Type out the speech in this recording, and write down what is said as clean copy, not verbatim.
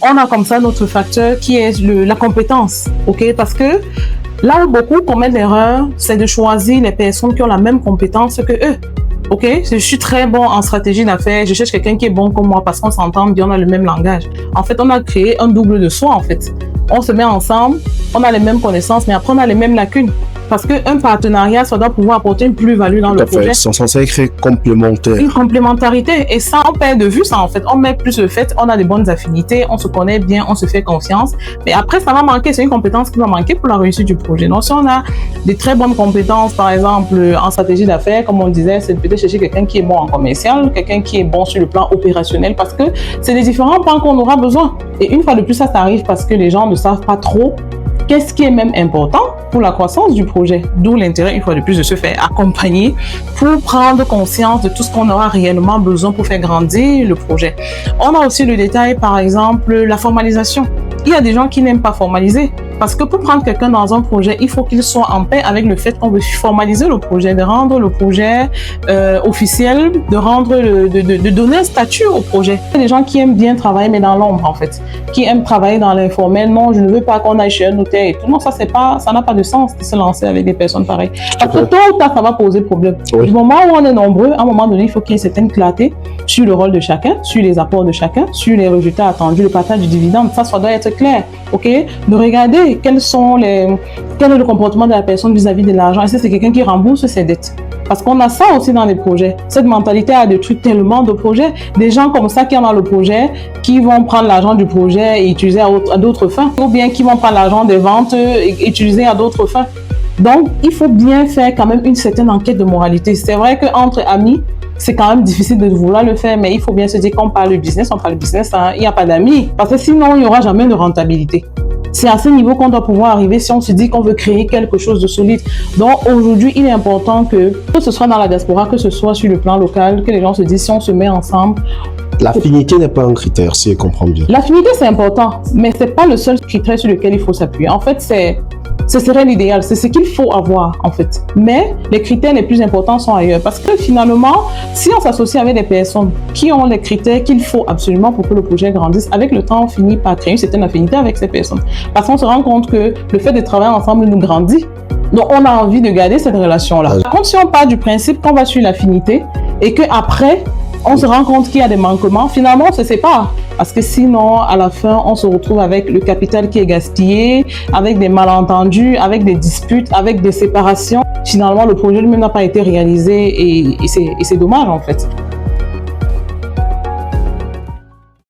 On a comme ça notre facteur qui est la compétence, ok? Parce que là où beaucoup commettent l'erreur, c'est de choisir les personnes qui ont la même compétence que eux. Ok, je suis très bon en stratégie d'affaires, je cherche quelqu'un qui est bon comme moi parce qu'on s'entend bien, on a le même langage. En fait, on a créé un double de soi, en fait. On se met ensemble, on a les mêmes connaissances, mais après, on a les mêmes lacunes. Parce qu'un partenariat, ça doit pouvoir apporter une plus-value dans le projet. Ils sont censés être complémentaires. Une complémentarité. Et ça, on perd de vue ça, en fait. On met plus le fait, on a des bonnes affinités, on se connaît bien, on se fait confiance. Mais après, ça va manquer. C'est une compétence qui va manquer pour la réussite du projet. Donc, si on a des très bonnes compétences, par exemple, en stratégie d'affaires, comme on disait, c'est peut-être chercher quelqu'un qui est bon en commercial, quelqu'un qui est bon sur le plan opérationnel, parce que c'est des différents plans qu'on aura besoin. Et une fois de plus, ça arrive parce que les gens ne savent pas trop qu'est-ce qui est même important pour la croissance du projet. D'où l'intérêt, une fois de plus, de se faire accompagner pour prendre conscience de tout ce qu'on aura réellement besoin pour faire grandir le projet. On a aussi le détail, par exemple, la formalisation. Il y a des gens qui n'aiment pas formaliser. Parce que pour prendre quelqu'un dans un projet, il faut qu'il soit en paix avec le fait qu'on veut formaliser le projet, de rendre le projet officiel, de donner un statut au projet. Il y a des gens qui aiment bien travailler, mais dans l'ombre, en fait. Qui aiment travailler dans l'informel. Non, je ne veux pas qu'on aille chez un notaire et tout. Non, ça n'a pas de sens de se lancer avec des personnes pareilles. Parce que tôt ou tard, ça va poser problème. Oui. Du moment où on est nombreux, à un moment donné, il faut qu'il y ait une certaine clarté sur le rôle de chacun, sur les apports de chacun, sur les résultats attendus, le partage du dividende. Ça doit être clair. OK? De regarder quel est le comportement de la personne vis-à-vis de l'argent. Est-ce que c'est quelqu'un qui rembourse ses dettes? Parce qu'on a ça aussi dans les projets. Cette mentalité a détruit tellement de projets. Des gens comme ça qui ont dans le projet, qui vont prendre l'argent du projet et utiliser à d'autres fins. Ou bien qui vont prendre l'argent des ventes et utiliser à d'autres fins. Donc, il faut bien faire quand même une certaine enquête de moralité. C'est vrai qu'entre amis, c'est quand même difficile de vouloir le faire, mais il faut bien se dire qu'on parle de business, hein, il n'y a pas d'amis. Parce que sinon, il n'y aura jamais de rentabilité. C'est à ce niveau qu'on doit pouvoir arriver si on se dit qu'on veut créer quelque chose de solide. Donc aujourd'hui, il est important que ce soit dans la diaspora, que ce soit sur le plan local, que les gens se disent si on se met ensemble. L'affinité n'est pas un critère, si je comprends bien. L'affinité, c'est important, mais ce n'est pas le seul critère sur lequel il faut s'appuyer. En fait, ce serait l'idéal, c'est ce qu'il faut avoir en fait. Mais les critères les plus importants sont ailleurs. Parce que finalement, si on s'associe avec des personnes qui ont les critères qu'il faut absolument pour que le projet grandisse, avec le temps, on finit par créer une certaine affinité avec ces personnes. Parce qu'on se rend compte que le fait de travailler ensemble nous grandit. Donc, on a envie de garder cette relation-là. Par contre, si on part du principe qu'on va suivre l'affinité et qu'après, on se rend compte qu'il y a des manquements, finalement, on se sépare. Parce que sinon, à la fin, on se retrouve avec le capital qui est gaspillé, avec des malentendus, avec des disputes, avec des séparations. Finalement, le projet lui-même n'a pas été réalisé et c'est dommage, en fait.